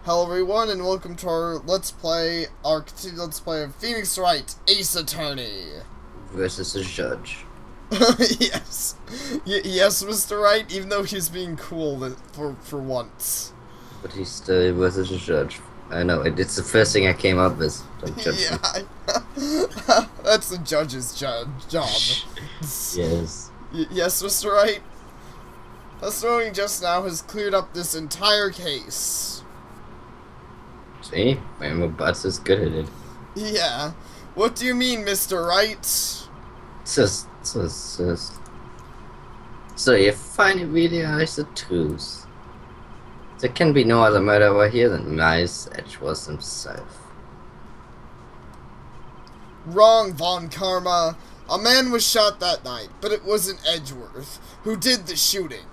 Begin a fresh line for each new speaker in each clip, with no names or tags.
Hello everyone, and welcome to our Let's Play of Phoenix Wright, Ace Attorney.
Versus a judge.
Yes. Yes, Mr. Wright, even though he's being cool for once.
But he's still versus a judge. I know, it's the first thing I came up with. Don't judge me.
Yeah, that's the judge's job.
Yes.
Yes, Mr. Wright? Testimony just now has cleared up this entire case.
See? My butts is good at it.
Yeah. What do you mean, Mr. Wright?
Sus. So you finally realize the truth. There can be no other murderer here than Miles Edgeworth himself.
Wrong, Von Karma. A man was shot that night, but it wasn't Edgeworth who did the shooting.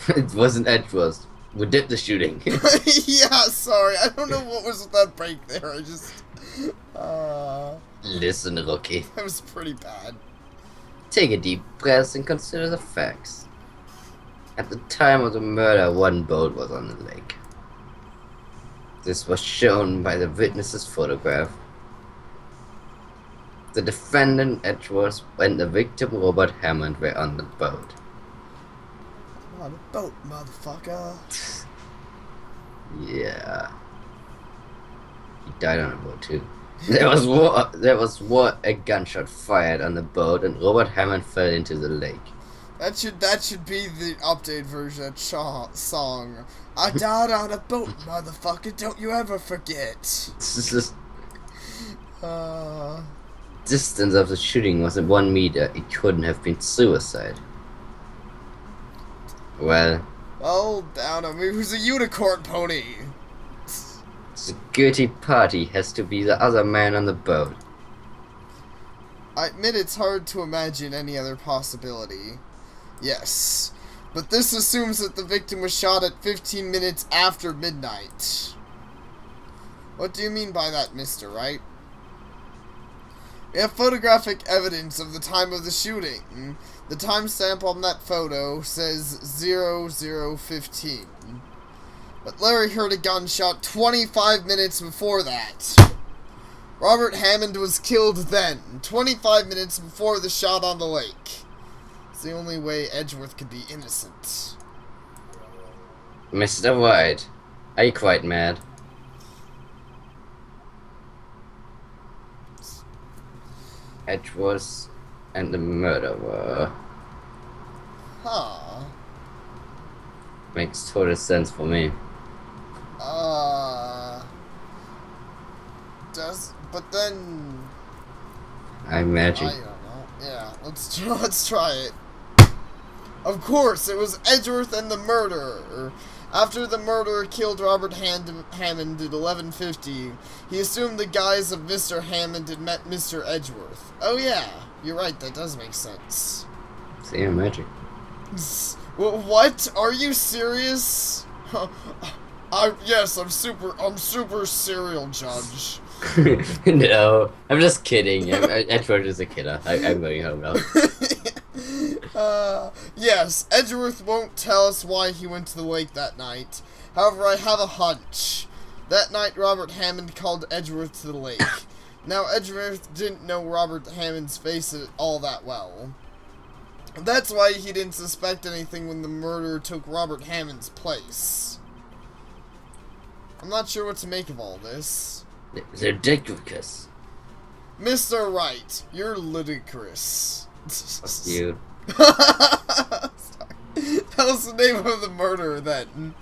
It wasn't Edgeworth who did the shooting.
Yeah, sorry. I don't know what was with that break there. I just...
Listen, rookie.
That was pretty bad.
Take a deep breath and consider the facts. At the time of the murder, one boat was on the lake. This was shown by the witness's photograph. The defendant Edgeworth and the victim Robert Hammond were on the boat.
On a boat, motherfucker.
Yeah. He died on a boat too. There was a gunshot fired on the boat and Robert Hammond fell into the lake.
That should be the updated version of that song. I died on a boat, motherfucker. Don't you ever forget.
Distance of the shooting was at 1 meter. It couldn't have been suicide. Well,
down on me. Who's a unicorn pony?
the guilty party has to be the other man on the boat.
I admit it's hard to imagine any other possibility. Yes, but this assumes that the victim was shot at 15 minutes after midnight. What do you mean by that, Mr. Wright? We have photographic evidence of the time of the shooting. The timestamp on that photo says 00:15. But Larry heard a gunshot 25 minutes before that. Robert Hammond was killed then, 25 minutes before the shot on the lake. It's the only way Edgeworth could be innocent.
Mr. White, are you quite mad? Edgeworth and the murderer.
Huh.
Makes total sense for me.
But then...
I imagine.
I don't know. Yeah, let's try it. Of course, it was Edgeworth and the murderer. After the murderer killed Robert Hammond at 11:50, he assumed the guise of Mr. Hammond had met Mr. Edgeworth. Oh yeah, you're right, that does make sense.
See, I'm magic.
What? Are you serious? Yes, I'm super serial judge.
No, I'm just kidding. Edgeworth is a killer. I'm going home now.
Yes, Edgeworth won't tell us why he went to the lake that night. However, I have a hunch. That night, Robert Hammond called Edgeworth to the lake. Now, Edgeworth didn't know Robert Hammond's face all that well. That's why he didn't suspect anything when the murderer took Robert Hammond's place. I'm not sure what to make of all this.
It's ridiculous.
Mr. Wright, you're ludicrous.
Fuck you.
That was the name of the murderer then.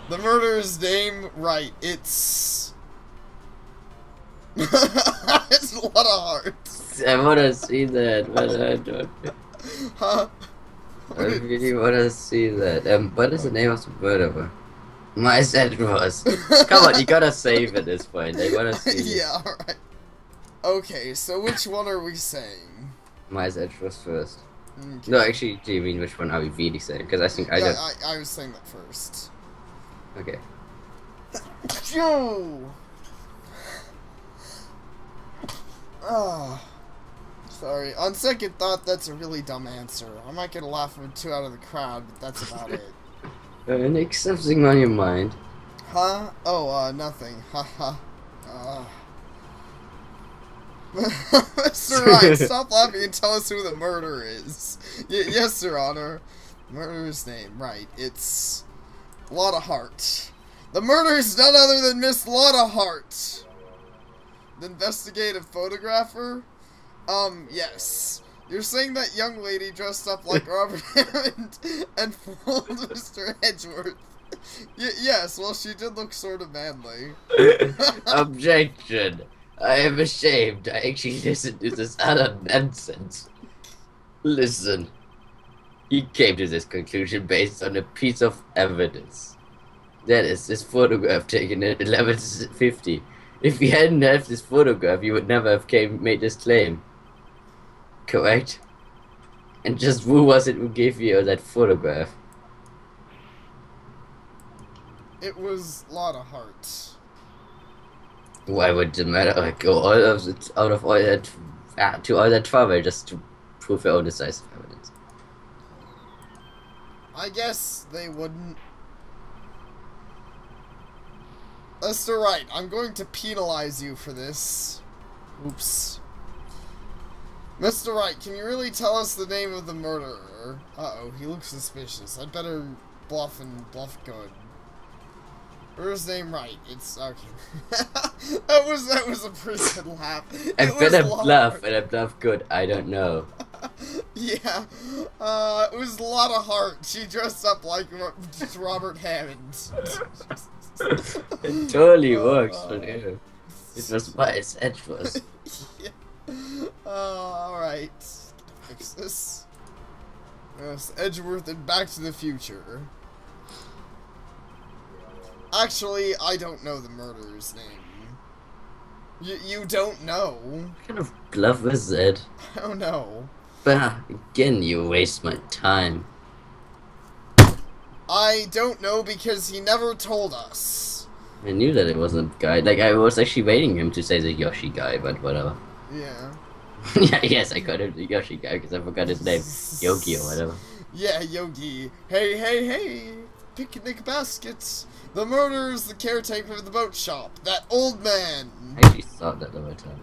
The murderer's name, right, it's... It's a lot of hearts.
I wanna see that, but I don't.
Huh?
I really wanna see that. What is the name of the murderer? Miles Edgeworth. Come on, you gotta save at this point. I wanna see this.
Yeah, alright. Okay, so which one are we saying?
Miles Edgeworth first.
Okay.
No, actually, do you mean which one are we really saying? Because I think
I was saying that first.
Okay.
Oh. Sorry. On second thought, that's a really dumb answer. I might get a laugh or two out of the crowd, but that's about it.
Nick, something on your mind?
Huh? Oh, nothing. Haha. Mr. Wright, stop laughing and tell us who the murderer is. Yes, Your Honor. Murderer's name, right. It's Lotta Hart. The murderer is none other than Miss Lotta Hart. The investigative photographer? Yes. You're saying that young lady dressed up like Robert Hammond and fooled Mr. Edgeworth. Yes, well, she did look sort of manly.
Objection. I am ashamed. I actually listened to this utter nonsense. Listen. He came to this conclusion based on a piece of evidence. That is this photograph taken at 11:50. If he hadn't had this photograph, he would never have made this claim. Correct? And just who was it who gave you that photograph?
It was Lotta Hart.
Why would the matter go out of all that to all that trouble just to prove your own decisive evidence?
I guess they wouldn't. Mr. Wright, I'm going to penalize you for this. Oops. Mr. Wright, can you really tell us the name of the murderer? Uh-oh, he looks suspicious. I'd better bluff and bluff good. Where's his name right? It's okay. that was a pretty good laugh.
I better bluff and I bluff good. I don't know.
Yeah. It was Lotta Hart. She dressed up like Robert Hammond.
It totally works for you. It was Miles Edgeworth.
Yeah. Alright. Fix this. Yes, Edgeworth and Back to the Future. Actually, I don't know the murderer's name. You don't know?
What kind of bluff is that?
I don't know.
Bah, again, you waste my time.
I don't know because he never told us.
I knew that it wasn't a guy. Like, I was actually waiting him to say the Yoshi guy, but whatever.
Yeah.
Yeah, yes, I called him the Yoshi guy because I forgot his name. Yogi or whatever.
Yeah, Yogi. Hey, hey, hey! Picnic baskets! The murderer is the caretaker of the boat shop. That old man!
I actually saw that the whole time.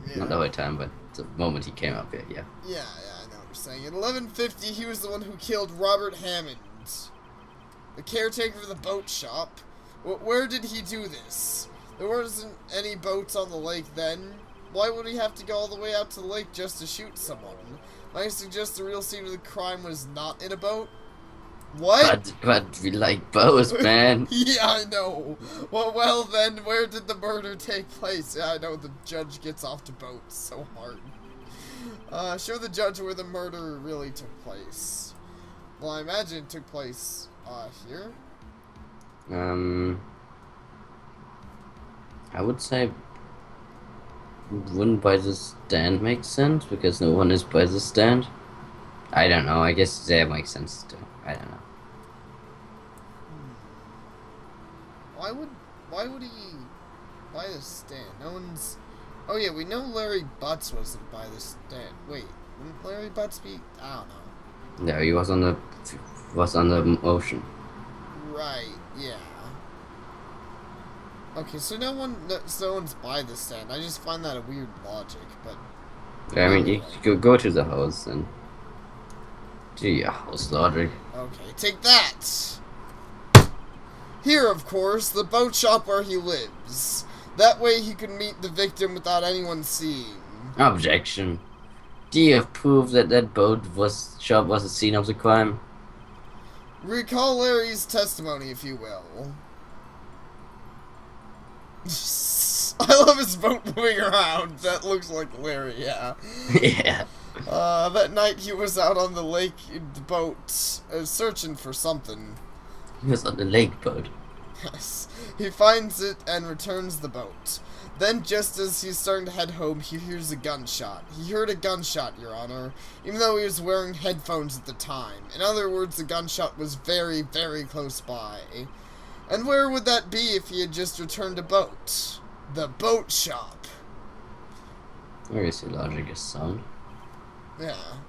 Yeah.
Not the whole time, but the moment he came up here, yeah.
Yeah, I know what you're saying. At 11:50, he was the one who killed Robert Hammond. The caretaker of the boat shop. Where did he do this? There wasn't any boats on the lake then. Why would he have to go all the way out to the lake just to shoot someone? I suggest the real scene of the crime was not in a boat. What?
But we like boats, man.
Yeah, I know. Well then, where did the murder take place? Yeah, I know the judge gets off to boats so hard. Show the judge where the murder really took place. Well, I imagine it took place, here?
I would say wouldn't by the stand make sense because no one is by the stand. I don't know. I guess that makes sense too. I don't know.
Why would he buy the stand? No one's. Oh yeah, we know Larry Butts wasn't by the stand. Wait, wouldn't Larry Butts be? I don't know.
No, he was on the ocean.
Right. Yeah. Okay, so no one's by the stand. I just find that a weird logic, but.
Yeah, I mean, you go to the house and do your house laundry.
Okay, take that! Here, of course, the boat shop where he lives. That way he can meet the victim without anyone seeing.
Objection. Do you have proof that that shop was the scene of the crime?
Recall Larry's testimony, if you will. I love his boat moving around. That looks like Larry, yeah.
Yeah.
That night he was out on the lake boat, searching for something.
He was on the lake boat.
Yes. He finds it and returns the boat. Then, just as he's starting to head home, he hears a gunshot. He heard a gunshot, Your Honor, even though he was wearing headphones at the time. In other words, the gunshot was very, very close by. And where would that be if he had just returned a boat? The boat shop.
Where is your logic is sound?
Yeah.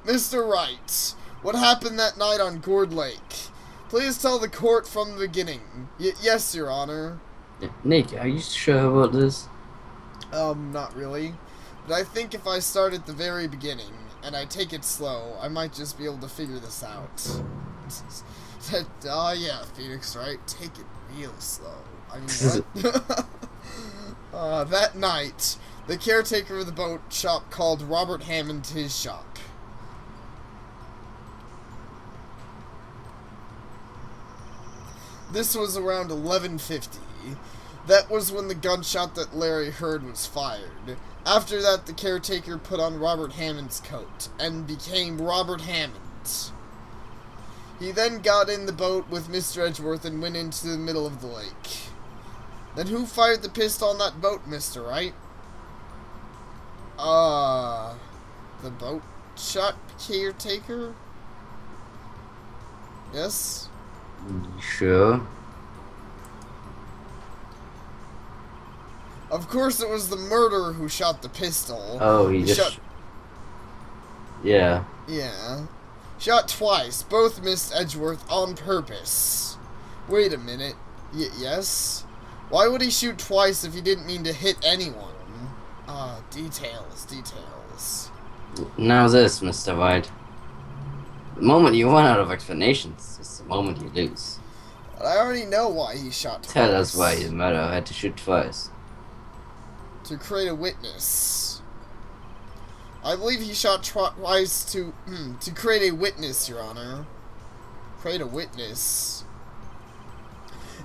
Mr. Wright, what happened that night on Gourd Lake? Please tell the court from the beginning. Yes, Your Honor.
Nick, are you sure about this?
Not really. But I think if I start at the very beginning, and I take it slow, I might just be able to figure this out. Yeah, Phoenix Wright, take it real slow. I mean, what? That night, the caretaker of the boat shop called Robert Hammond to his shop. This was around 11:50. That was when the gunshot that Larry heard was fired. After that, the caretaker put on Robert Hammond's coat and became Robert Hammond. He then got in the boat with Mr. Edgeworth and went into the middle of the lake. Then who fired the pistol on that boat, Mr. Wright? The boat shop caretaker? Yes?
Sure.
Of course it was the murderer who shot the pistol.
Oh, he just... Yeah.
Yeah. Shot twice. Both missed Edgeworth on purpose. Wait a minute. Yes? Why would he shoot twice if he didn't mean to hit anyone? Details.
Now this, Mr. White. The moment you run out of explanations is the moment you lose.
But I already know why he shot twice.
Tell us why the murderer had to shoot twice.
To create a witness. I believe he shot twice to create a witness, Your Honor. Create a witness.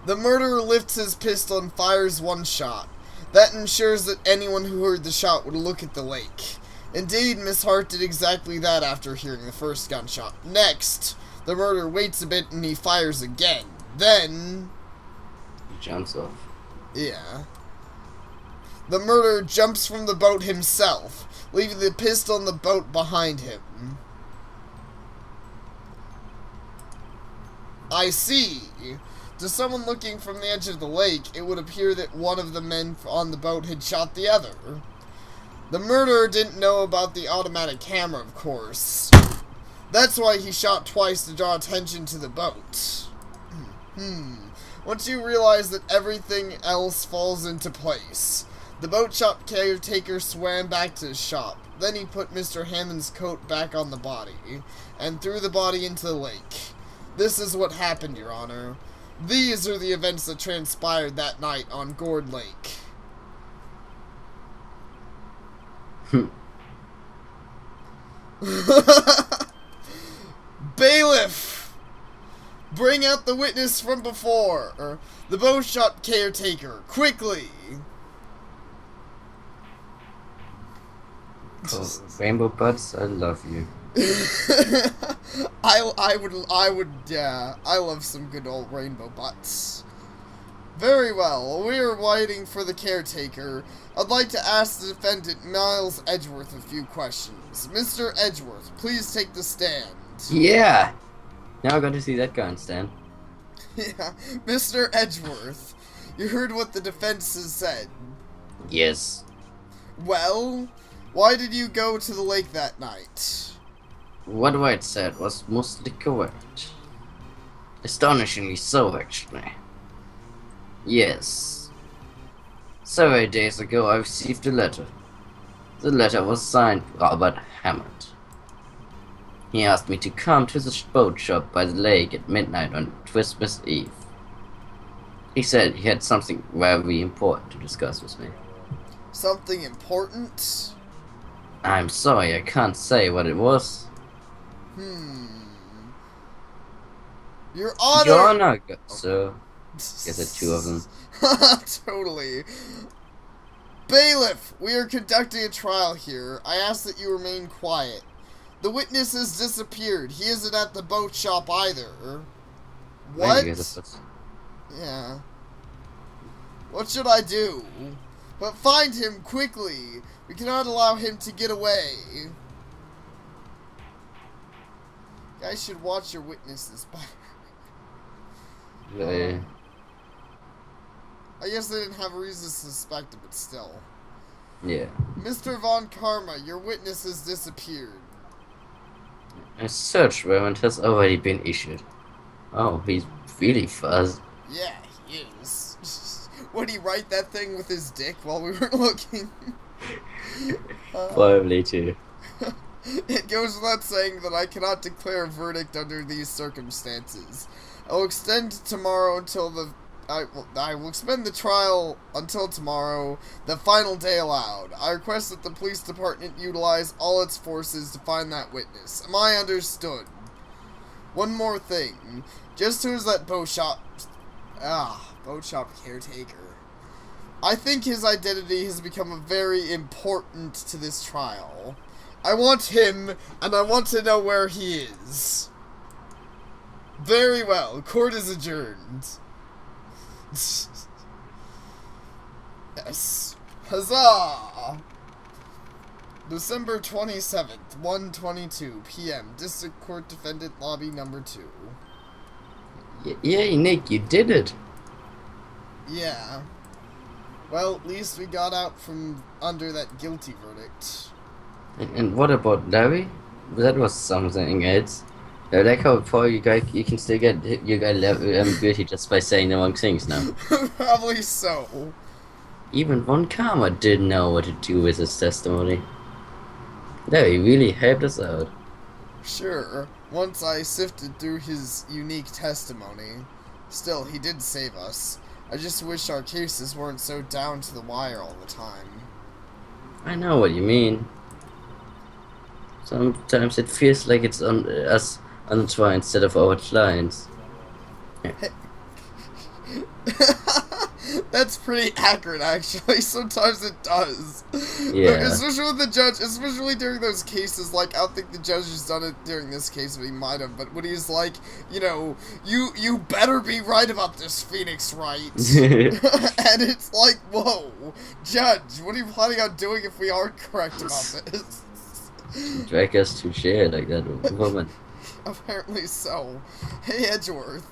The murderer lifts his pistol and fires one shot. That ensures that anyone who heard the shot would look at the lake. Indeed, Miss Hart did exactly that after hearing the first gunshot. Next, the murderer waits a bit and he fires again. Then...
He jumps off.
Yeah. The murderer jumps from the boat himself, leaving the pistol in the boat behind him. I see. To someone looking from the edge of the lake, it would appear that one of the men on the boat had shot the other. The murderer didn't know about the automatic camera, of course. That's why he shot twice to draw attention to the boat. Once you realize that everything else falls into place, the boat shop caretaker swam back to his shop. Then he put Mr. Hammond's coat back on the body, and threw the body into the lake. This is what happened, Your Honor. These are the events that transpired that night on Gourd Lake. Bailiff! Bring out the witness from before. The boat shop caretaker, quickly!
Oh, Rainbow Buds, I love you.
I love some good old rainbow butts. Very well, we are waiting for the caretaker. I'd like to ask the defendant, Miles Edgeworth, a few questions. Mr. Edgeworth, please take the stand.
Yeah! Now I got to see that gun stand.
Yeah, Mr. Edgeworth, you heard what the defense has said.
Yes.
Well, why did you go to the lake that night?
What White said was mostly correct. Astonishingly so, actually. Yes. Several days ago I received a letter. The letter was signed Robert Hammond. He asked me to come to the boat shop by the lake at midnight on Christmas Eve. He said he had something very important to discuss with me.
Something important?
I'm sorry, I can't say what it was.
Your Honor!
Your Honor, so... Guess it's two of them.
Totally. Bailiff, we are conducting a trial here. I ask that you remain quiet. The witness has disappeared. He isn't at the boat shop either. What? Yeah. What should I do? But find him quickly. We cannot allow him to get away. You guys should watch your witnesses.
Yeah.
I guess they didn't have a reason to suspect him, but still.
Yeah.
Mr. Von Karma, your witness has disappeared.
A search warrant has already been issued. Oh, he's really fast.
Yeah, he is. Would he write that thing with his dick while we were looking?
Probably too.
It goes without saying that I cannot declare a verdict under these circumstances. I will extend tomorrow until the... I will expend the trial until tomorrow, the final day allowed. I request that the police department utilize all its forces to find that witness. Am I understood? One more thing. Just who's that boat shop caretaker? I think his identity has become very important to this trial. I want him, and I want to know where he is. Very well. Court is adjourned. Yes. Huzzah! December 27th, 1:22 p.m. District Court Defendant Lobby Number 2.
Yay, Nick, you did it!
Yeah. Well, at least we got out from under that guilty verdict.
And what about Larry? That was something else. I like how far you can still get guilty just by saying the wrong things now.
Probably so.
Even Von Karma didn't know what to do with his testimony. Larry really helped us out.
Sure, once I sifted through his unique testimony. Still, he did save us. I just wish our cases weren't so down to the wire all the time.
I know what you mean. Sometimes it feels like it's on us on the trial instead of our clients.
That's pretty accurate, actually. Sometimes it does.
Yeah.
Especially with the judge, especially during those cases, like, I don't think the judge has done it during this case, but he might have, but when he's like, you know, you better be right about this, Phoenix Wright. And it's like, whoa, judge, what are you planning on doing if we aren't correct about this?
Drag us to share like that woman.
Apparently so. Hey, Edgeworth.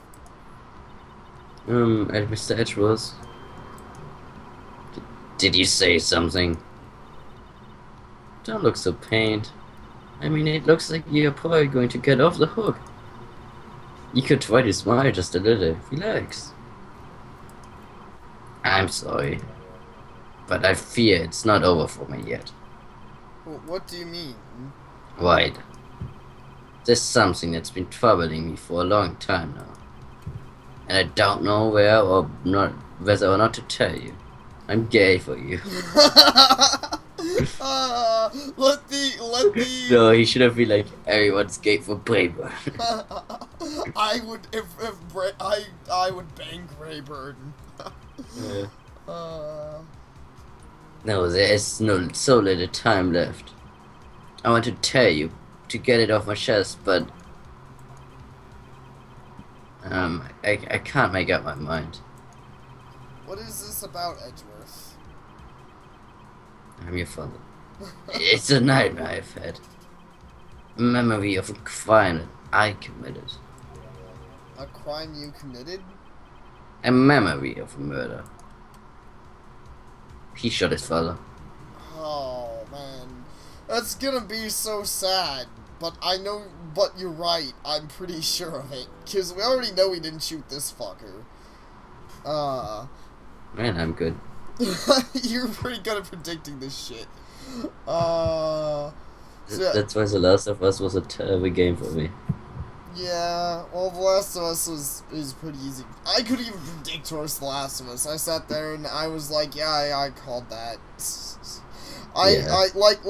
And Mr. Edgeworth, did you say something? Don't look so pained. I mean, it looks like you're probably going to get off the hook. You could try to smile just a little. Relax. I'm sorry, but I fear it's not over for me yet.
What do you mean?
Right. There's something that's been troubling me for a long time now. And I don't know whether or not to tell you. I'm gay for you.
Let the
No, he should have been like, everyone's gay for Brayburn.
I would I would bang Grayburn.
Yeah. No, there is so little time left. I want to tell you to get it off my chest, but I can't make up my mind.
What is this about, Edgeworth?
I'm your father. It's a nightmare I've had. A memory of a crime that I committed.
A crime you committed?
A memory of a murder. He shot his father.
Oh, man. That's gonna be so sad. But you're right. I'm pretty sure of it. Because we already know he didn't shoot this fucker.
Man, I'm good.
You're pretty good at predicting this shit.
That's why The Last of Us was a terrible game for me.
Yeah, well, The Last of Us is pretty easy. I couldn't even predict towards The Last of Us. I sat there and I was like, yeah, I called that. I like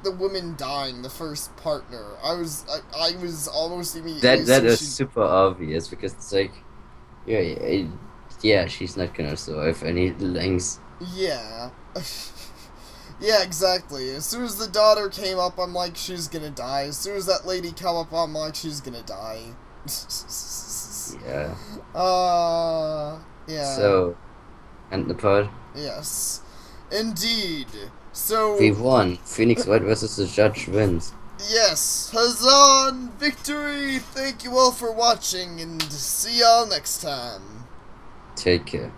the woman dying, the first partner. I was almost immediately.
That is super obvious because it's like, yeah, she's not gonna survive any lengths.
Yeah. Yeah, exactly. As soon as the daughter came up, I'm like, she's gonna die. As soon as that lady come up, I'm like, she's gonna die.
Yeah.
Yeah.
So, and the part?
Yes. Indeed. So...
We won. Phoenix Wright versus the judge wins.
Yes. Huzzah on victory! Thank you all for watching, and see y'all next time.
Take care.